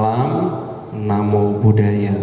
Salam, Namo Buddhaya.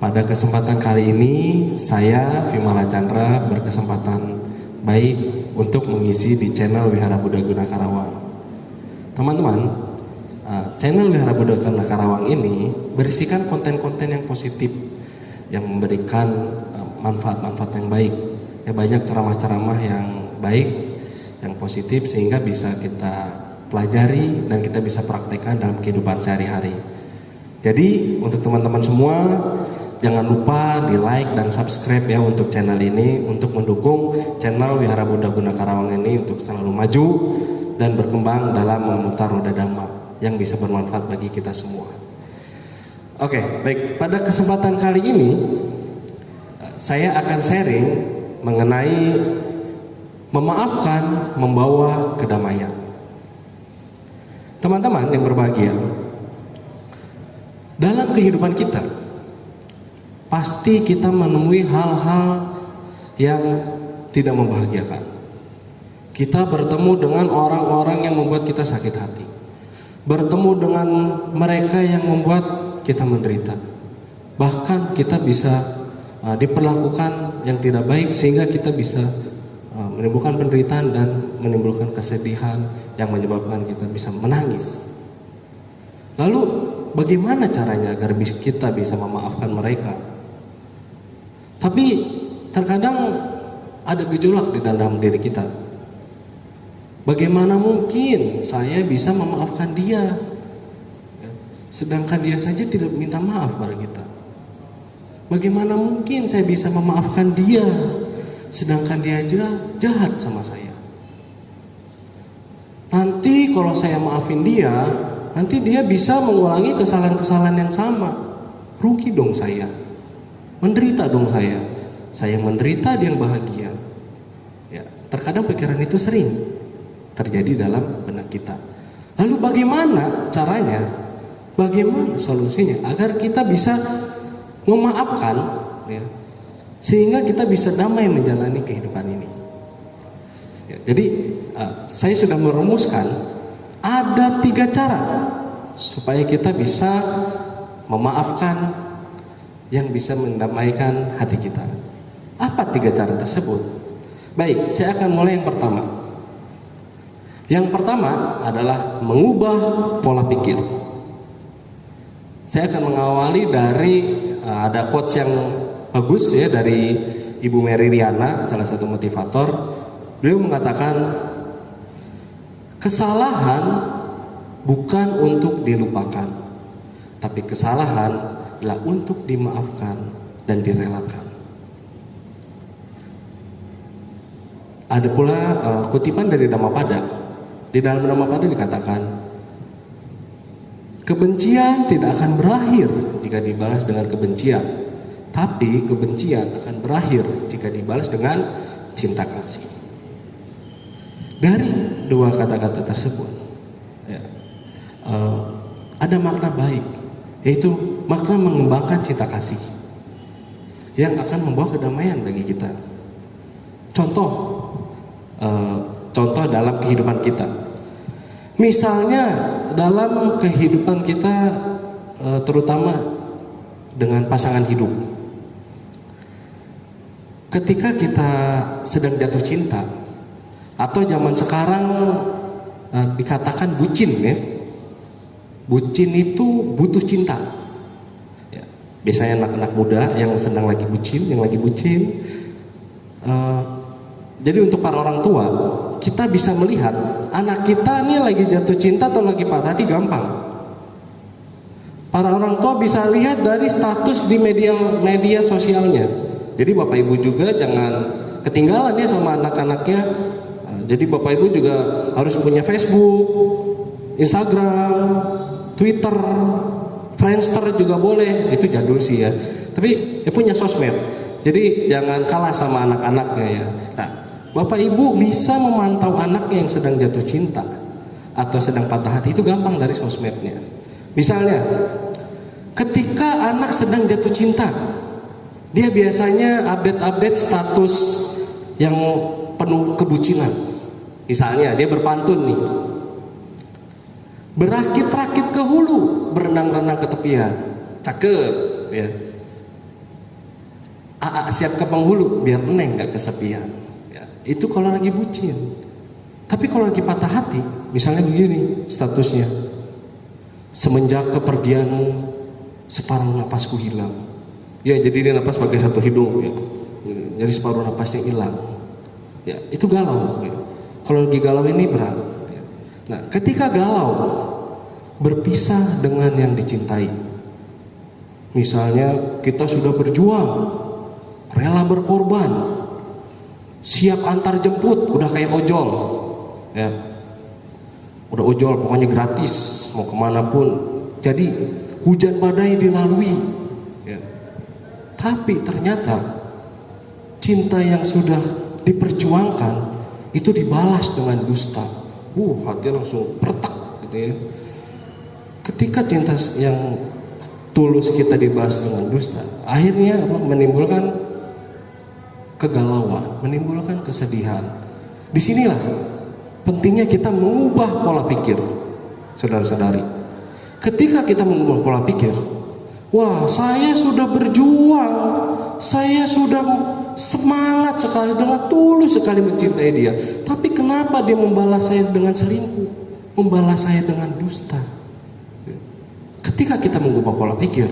Pada kesempatan kali ini, saya Vimala Chandra berkesempatan baik untuk mengisi di channel Wihara Buddha Guna Karawang. Teman-teman, channel Wihara Buddha Guna Karawang ini berisikan konten-konten yang positif, yang memberikan manfaat-manfaat yang baik. Ya, banyak ceramah-ceramah yang baik, yang positif, sehingga bisa kita pelajari dan kita bisa praktekkan dalam kehidupan sehari-hari. Jadi untuk teman-teman semua, jangan lupa di like dan subscribe ya untuk channel ini, untuk mendukung channel Wihara Buddha Guna Karawang ini untuk selalu maju dan berkembang dalam memutar roda dhamma yang bisa bermanfaat bagi kita semua. Oke, baik, pada kesempatan kali ini saya akan sharing mengenai memaafkan membawa kedamaian. Teman-teman yang berbahagia, dalam kehidupan kita pasti kita menemui hal-hal yang tidak membahagiakan. Kita bertemu dengan orang-orang yang membuat kita sakit hati, bertemu dengan mereka yang membuat kita menderita. Bahkan kita bisa diperlakukan yang tidak baik sehingga kita bisa menimbulkan penderitaan dan menimbulkan kesedihan yang menyebabkan kita bisa menangis. Lalu bagaimana caranya agar kita bisa memaafkan mereka? Tapi terkadang ada gejolak di dalam diri kita. Bagaimana mungkin saya bisa memaafkan dia, sedangkan dia saja tidak minta maaf pada kita? Bagaimana mungkin saya bisa memaafkan dia, sedangkan dia aja jahat sama saya? Nanti kalau saya maafin dia, nanti dia bisa mengulangi kesalahan-kesalahan yang sama. Rugi dong saya, menderita dong saya menderita, dia yang bahagia. Ya, terkadang pikiran itu sering terjadi dalam benak kita. Lalu bagaimana caranya? Bagaimana solusinya agar kita bisa memaafkan, ya, sehingga kita bisa damai menjalani kehidupan ini? Ya, jadi saya sudah merumuskan ada 3 cara supaya kita bisa memaafkan yang bisa mendamaikan hati kita. Apa 3 cara tersebut? Baik, saya akan mulai yang pertama. Yang pertama adalah mengubah pola pikir. Saya akan mengawali dari ada quotes yang bagus ya dari Ibu Mary Riana, salah satu motivator. Beliau mengatakan, kesalahan bukan untuk dilupakan, tapi kesalahan adalah untuk dimaafkan dan direlakan. Ada pula kutipan dari Dhammapada. Di dalam Dhammapada dikatakan, kebencian tidak akan berakhir jika dibalas dengan kebencian, tapi kebencian akan berakhir jika dibalas dengan cinta kasih. Dari 2 kata-kata tersebut ya, ada makna baik, yaitu makna mengembangkan cinta kasih yang akan membawa kedamaian bagi kita. Contoh dalam kehidupan kita, misalnya dalam kehidupan kita, terutama dengan pasangan hidup. Ketika kita sedang jatuh cinta, atau zaman sekarang dikatakan bucin ya. Bucin itu butuh cinta. Ya, biasanya anak-anak muda yang sedang lagi bucin, jadi untuk para orang tua, kita bisa melihat anak kita ini lagi jatuh cinta atau lagi patah hati gampang. Para orang tua bisa lihat dari status di media sosialnya. Jadi Bapak Ibu juga jangan ketinggalan ya sama anak-anaknya. Jadi Bapak Ibu juga harus punya Facebook, Instagram, Twitter, Friendster juga boleh. Itu jadul sih ya. Tapi ya punya sosmed. Jadi jangan kalah sama anak-anaknya ya. Nah, Bapak Ibu bisa memantau anaknya yang sedang jatuh cinta atau sedang patah hati itu gampang dari sosmednya. Misalnya, ketika anak sedang jatuh cinta, dia biasanya update status yang penuh kebucinan. Misalnya dia berpantun nih, berakit-rakit ke hulu, berenang-renang ke tepian. Cakep ya. Siap ke penghulu biar Neng gak kesepian ya. Itu kalau lagi bucin. Tapi kalau lagi patah hati, misalnya begini statusnya, semenjak kepergianmu separuh napasku hilang. Ya, jadi dia napas pakai satu hidung ya. Jadi separuh napasnya hilang. Ya, itu galau ya. Kalau lagi galau ini berat ya. Nah, ketika galau berpisah dengan yang dicintai, misalnya kita sudah berjuang, rela berkorban, siap antar jemput, udah kayak ojol ya, udah ojol pokoknya gratis mau kemana pun. Jadi hujan badai dilalui ya. Tapi ternyata cinta yang sudah diperjuangkan itu dibalas dengan dusta. Hati langsung pertak gitu ya. Ketika cinta yang tulus kita dibalas dengan dusta, akhirnya menimbulkan kegalauan, menimbulkan kesedihan. Disinilah pentingnya kita mengubah pola pikir, saudara-saudari. Ketika kita mengubah pola pikir, wah saya sudah berjuang, saya sudah semangat sekali, dengan tulus sekali mencintai dia, tapi kenapa dia membalas saya dengan selingkuh, membalas saya dengan dusta? Ketika kita mengubah pola pikir,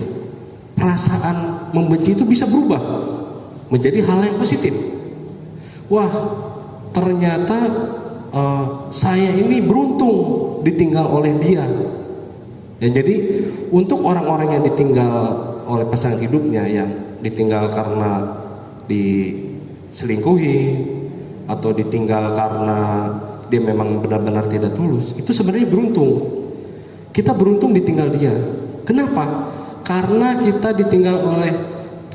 perasaan membenci itu bisa berubah menjadi hal yang positif. Wah, ternyata saya ini beruntung ditinggal oleh dia. Ya, jadi untuk orang-orang yang ditinggal oleh pasangan hidupnya, yang ditinggal karena diselingkuhi atau ditinggal karena dia memang benar-benar tidak tulus, itu sebenarnya beruntung. Kita beruntung ditinggal dia. Kenapa? Karena kita ditinggal oleh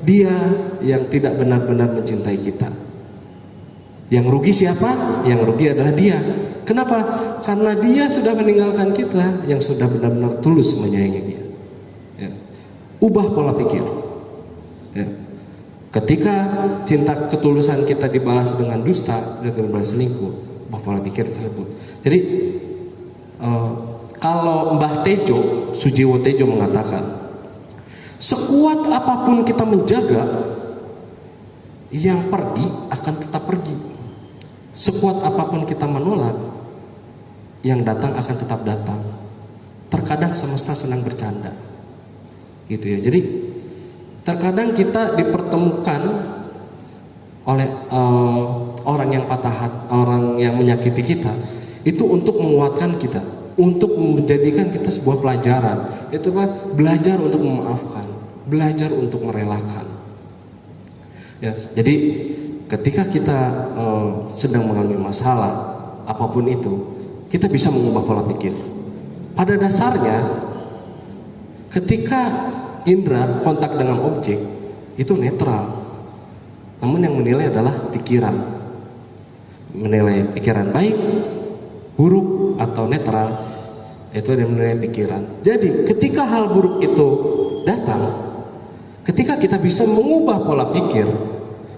dia yang tidak benar-benar mencintai kita. Yang rugi siapa? Yang rugi adalah dia. Kenapa? Karena dia sudah meninggalkan kita yang sudah benar-benar tulus menyayangi dia. Ya. Ubah pola pikir. Ya. Ketika cinta ketulusan kita dibalas dengan dusta, dengan balas selingkuh, ubah pola pikir tersebut. Jadi kalau Mbah Tejo, Sujiwo Tejo mengatakan, sekuat apapun kita menjaga, yang pergi akan tetap pergi. Sekuat apapun kita menolak, yang datang akan tetap datang. Terkadang semesta senang bercanda, gitu ya. Jadi terkadang kita dipertemukan oleh orang yang patah hati, orang yang menyakiti kita, itu untuk menguatkan kita, untuk menjadikan kita sebuah pelajaran. Itu kan belajar untuk memaafkan, belajar untuk merelakan. Ya, jadi ketika kita sedang mengalami masalah apapun itu, kita bisa mengubah pola pikir. Pada dasarnya, ketika indera kontak dengan objek itu netral, namun yang menilai adalah pikiran. Menilai pikiran baik, buruk atau netral, itu yang menilai pikiran. Jadi ketika hal buruk itu datang, ketika kita bisa mengubah pola pikir,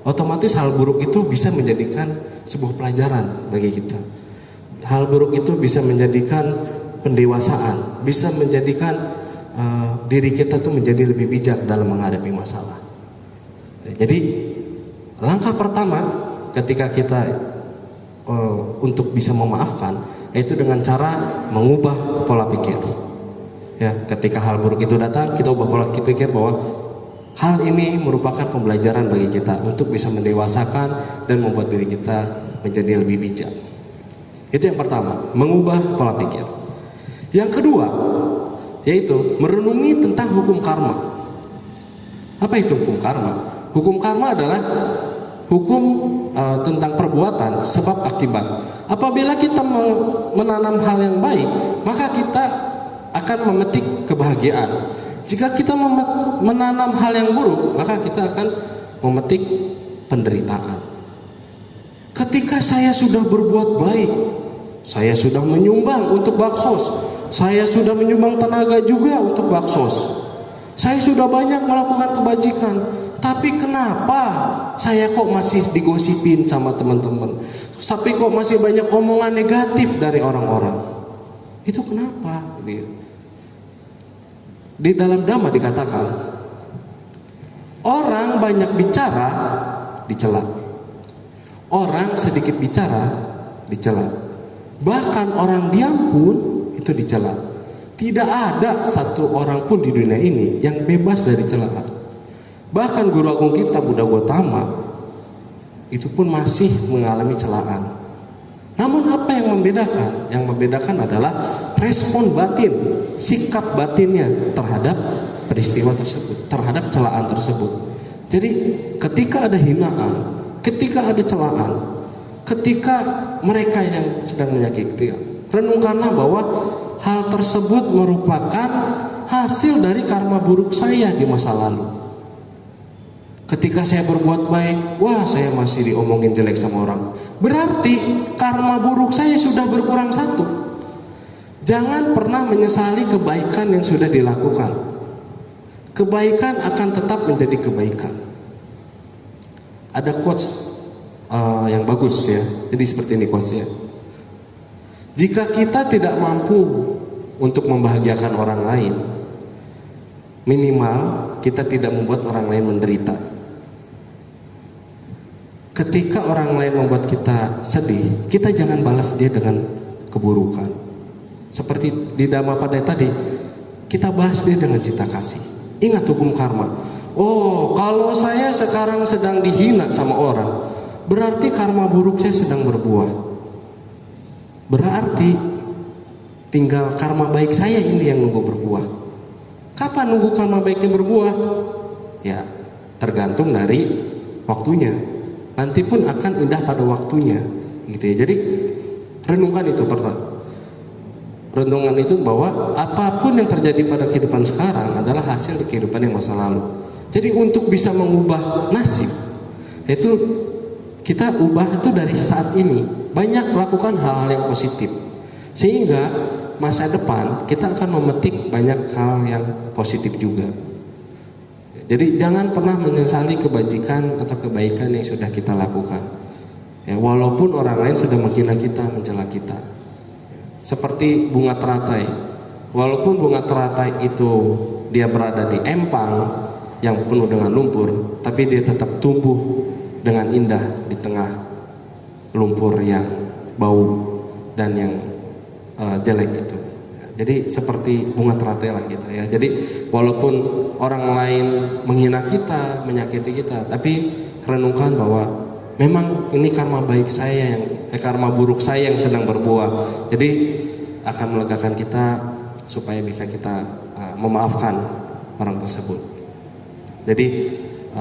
otomatis hal buruk itu bisa menjadikan sebuah pelajaran bagi kita. Hal buruk itu bisa menjadikan pendewasaan, bisa menjadikan diri kita tuh menjadi lebih bijak dalam menghadapi masalah. Jadi langkah pertama ketika kita untuk bisa memaafkan, yaitu dengan cara mengubah pola pikir. Ya, ketika hal buruk itu datang, kita ubah pola pikir bahwa hal ini merupakan pembelajaran bagi kita untuk bisa mendewasakan dan membuat diri kita menjadi lebih bijak. Itu yang pertama, mengubah pola pikir. Yang kedua, yaitu merenungi tentang hukum karma. Apa itu hukum karma? Hukum karma adalah hukum tentang perbuatan sebab akibat. Apabila kita menanam hal yang baik, maka kita akan memetik kebahagiaan. Jika kita menanam hal yang buruk, maka kita akan memetik penderitaan. Ketika saya sudah berbuat baik, saya sudah menyumbang untuk baksos, saya sudah menyumbang tenaga juga untuk baksos, saya sudah banyak melakukan kebajikan, tapi kenapa saya kok masih digosipin sama teman-teman? Tapi kok masih banyak omongan negatif dari orang-orang? Itu kenapa? Di dalam Dhamma dikatakan, orang banyak bicara dicela, orang sedikit bicara dicela, bahkan orang diam pun itu dicela. Tidak ada satu orang pun di dunia ini yang bebas dari celaan. Bahkan Guru Agung kita Buddha Gautama itu pun masih mengalami celaan. Namun apa yang membedakan? Yang membedakan adalah respon batin, sikap batinnya terhadap peristiwa tersebut, terhadap celaan tersebut. Jadi ketika ada hinaan, ketika ada celaan, ketika mereka yang sedang menyakiti, renungkanlah bahwa hal tersebut merupakan hasil dari karma buruk saya di masa lalu. Ketika saya berbuat baik, wah saya masih diomongin jelek sama orang. Berarti karma buruk saya sudah berkurang satu. Jangan pernah menyesali kebaikan yang sudah dilakukan. Kebaikan akan tetap menjadi kebaikan. Ada quotes yang bagus ya. Jadi seperti ini quotesnya. Jika kita tidak mampu untuk membahagiakan orang lain, minimal kita tidak membuat orang lain menderita. Ketika orang lain membuat kita sedih, kita jangan balas dia dengan keburukan. Seperti di Dhammapada tadi, kita balas dia dengan cinta kasih. Ingat hukum karma. Oh, kalau saya sekarang sedang dihina sama orang, berarti karma buruk saya sedang berbuah. Berarti tinggal karma baik saya ini yang nunggu berbuah. Kapan nunggu karma baiknya berbuah? Ya, tergantung dari waktunya. Nanti pun akan indah pada waktunya, gitu ya. Jadi renungkan itu pertama. Renungan itu bahwa apapun yang terjadi pada kehidupan sekarang adalah hasil dari kehidupan yang masa lalu. Jadi untuk bisa mengubah nasib, itu kita ubah itu dari saat ini. Banyak melakukan hal-hal yang positif, sehingga masa depan kita akan memetik banyak hal yang positif juga. Jadi jangan pernah menyesali kebajikan atau kebaikan yang sudah kita lakukan. Ya, walaupun orang lain sudah menghina kita, mencela kita. Seperti bunga teratai. Walaupun bunga teratai itu dia berada di empang yang penuh dengan lumpur, tapi dia tetap tumbuh dengan indah di tengah lumpur yang bau dan yang jelek itu. Jadi seperti bunga teratai lah gitu ya. Jadi walaupun orang lain menghina kita, menyakiti kita, tapi renungkan bahwa memang ini karma baik saya yang karma buruk saya yang sedang berbuah. Jadi akan melegakan kita supaya bisa kita memaafkan orang tersebut. Jadi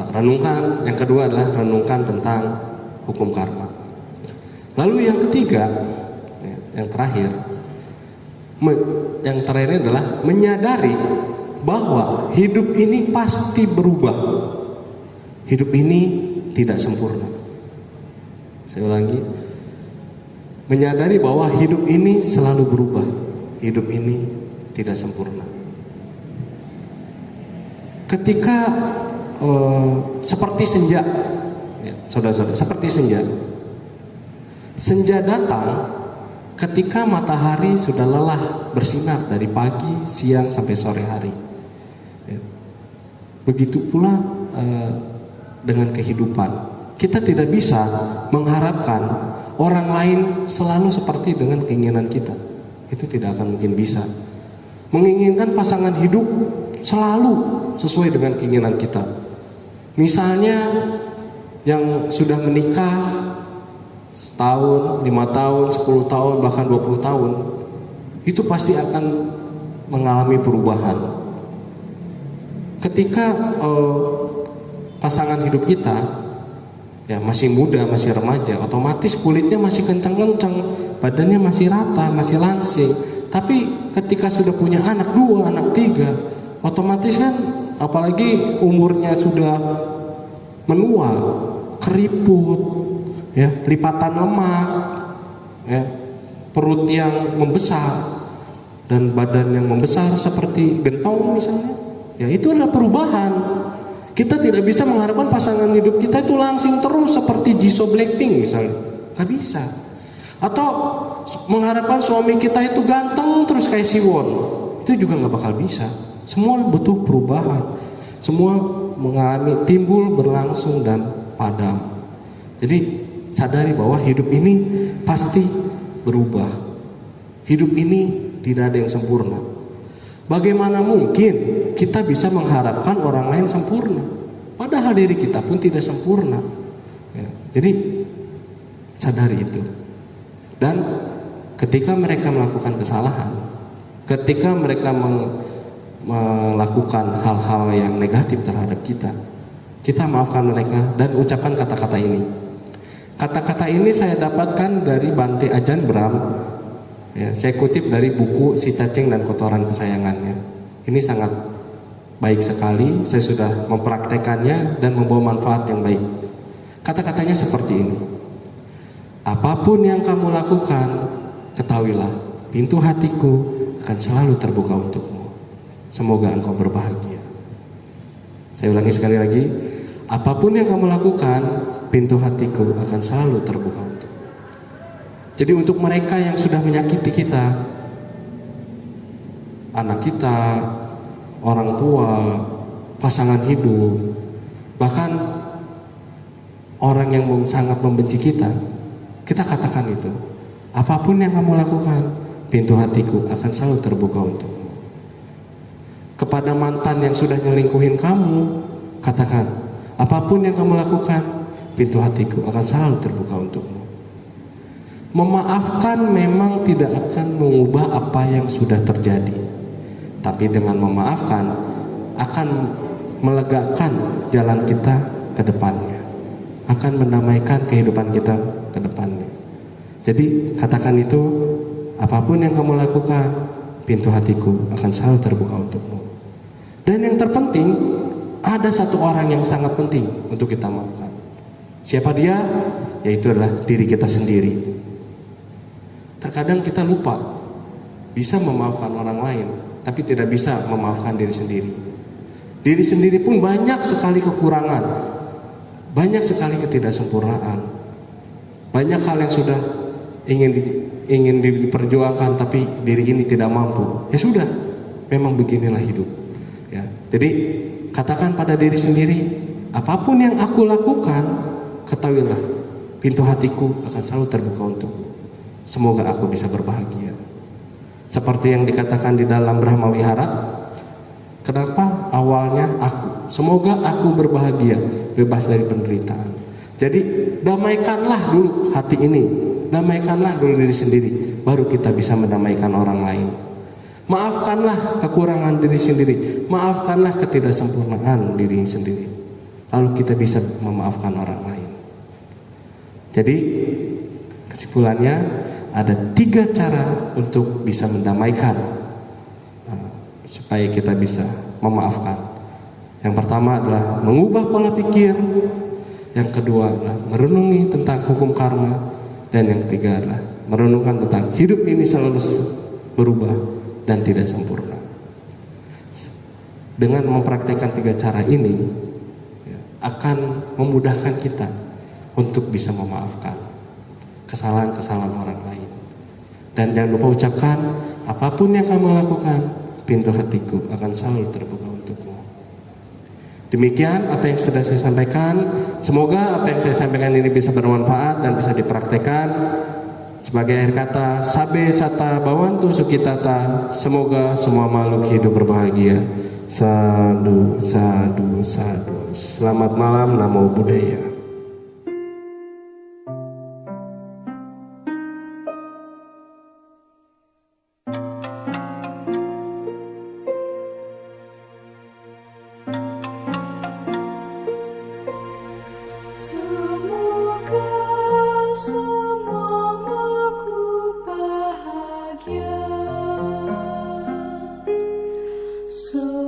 renungkan. Yang kedua adalah renungkan tentang hukum karma. Lalu yang ketiga, yang terakhir adalah menyadari bahwa hidup ini pasti berubah. Hidup ini tidak sempurna. Saya ulangi, menyadari bahwa hidup ini selalu berubah. Hidup ini tidak sempurna. Ketika seperti senja, ya, saudara-saudara, seperti senja. Senja datang ketika matahari sudah lelah bersinar dari pagi, siang sampai sore hari. Begitu pula dengan kehidupan. Kita tidak bisa mengharapkan orang lain selalu seperti dengan keinginan kita. Itu tidak akan mungkin bisa. Menginginkan pasangan hidup selalu sesuai dengan keinginan kita. Misalnya yang sudah menikah setahun, 5 tahun, 10 tahun, bahkan 20 tahun, itu pasti akan mengalami perubahan. Ketika pasangan hidup kita ya masih muda, masih remaja, otomatis kulitnya masih kencang-kencang, badannya masih rata, masih langsing. Tapi ketika sudah punya anak 2, anak 3, otomatis kan apalagi umurnya sudah menua, keriput, ya, lipatan lemak, ya, perut yang membesar dan badan yang membesar seperti gentong misalnya, ya itu adalah perubahan. Kita tidak bisa mengharapkan pasangan hidup kita itu langsing terus seperti Jisoo Blackpink misalnya, nggak bisa. Atau mengharapkan suami kita itu ganteng terus kayak Siwon, itu juga nggak bakal bisa. Semua butuh perubahan, semua mengalami timbul, berlangsung dan padam. Jadi sadari bahwa hidup ini pasti berubah. Hidup ini tidak ada yang sempurna. Bagaimana mungkin kita bisa mengharapkan orang lain sempurna, padahal diri kita pun tidak sempurna ya. Jadi sadari itu. Dan ketika mereka melakukan kesalahan, ketika mereka melakukan hal-hal yang negatif terhadap kita, kita maafkan mereka dan ucapkan kata-kata ini. Kata-kata ini saya dapatkan dari Bante Ajahn Brahm ya, saya kutip dari buku Si Cacing dan Kotoran Kesayangannya. Ini sangat baik sekali, saya sudah mempraktekannya dan membawa manfaat yang baik. Kata-katanya seperti ini: apapun yang kamu lakukan, ketahuilah pintu hatiku akan selalu terbuka untukmu. Semoga engkau berbahagia. Saya ulangi sekali lagi: apapun yang kamu lakukan, pintu hatiku akan selalu terbuka untukmu. Jadi untuk mereka yang sudah menyakiti kita, anak kita, orang tua, pasangan hidup, bahkan orang yang sangat membenci kita, kita katakan itu: apapun yang kamu lakukan, pintu hatiku akan selalu terbuka untukmu. Kepada mantan yang sudah nyelingkuhin kamu, katakan: apapun yang kamu lakukan, pintu hatiku akan selalu terbuka untukmu. Memaafkan memang tidak akan mengubah apa yang sudah terjadi, tapi dengan memaafkan akan melegakan jalan kita ke depannya, akan mendamaikan kehidupan kita ke depannya. Jadi katakan itu: apapun yang kamu lakukan, pintu hatiku akan selalu terbuka untukmu. Dan yang terpenting, ada satu orang yang sangat penting untuk kita maafkan. Siapa dia? Yaitu adalah diri kita sendiri. Terkadang kita lupa bisa memaafkan orang lain, tapi tidak bisa memaafkan diri sendiri. Diri sendiri pun banyak sekali kekurangan, banyak sekali ketidaksempurnaan, banyak hal yang sudah ingin diperjuangkan, tapi diri ini tidak mampu. Ya sudah, memang beginilah hidup. Ya, jadi katakan pada diri sendiri: apapun yang aku lakukan, ketahuilah pintu hatiku akan selalu terbuka untukmu. Semoga aku bisa berbahagia. Seperti yang dikatakan di dalam Brahma Wihara, kenapa awalnya aku? Semoga aku berbahagia, bebas dari penderitaan. Jadi damaikanlah dulu hati ini, damaikanlah dulu diri sendiri, baru kita bisa mendamaikan orang lain. Maafkanlah kekurangan diri sendiri, maafkanlah ketidaksempurnaan diri sendiri, lalu kita bisa memaafkan orang lain. Jadi kesimpulannya, ada 3 cara untuk bisa mendamaikan, supaya kita bisa memaafkan. Yang pertama adalah mengubah pola pikir, yang kedua adalah merenungi tentang hukum karma, dan yang ketiga adalah merenungkan tentang hidup ini selalu berubah dan tidak sempurna. Dengan mempraktekkan 3 cara ini akan memudahkan kita untuk bisa memaafkan kesalahan-kesalahan orang lain. Dan jangan lupa ucapkan: apapun yang kamu lakukan, pintu hatiku akan selalu terbuka untukmu. Demikian apa yang sudah saya sampaikan. Semoga apa yang saya sampaikan ini bisa bermanfaat dan bisa dipraktekkan. Sebagai akhir kata, Sabe Sata Bawantu Sukitata, semoga semua makhluk hidup berbahagia. Sadu, sadu, sadu. Selamat malam, Namo Buddhaya. So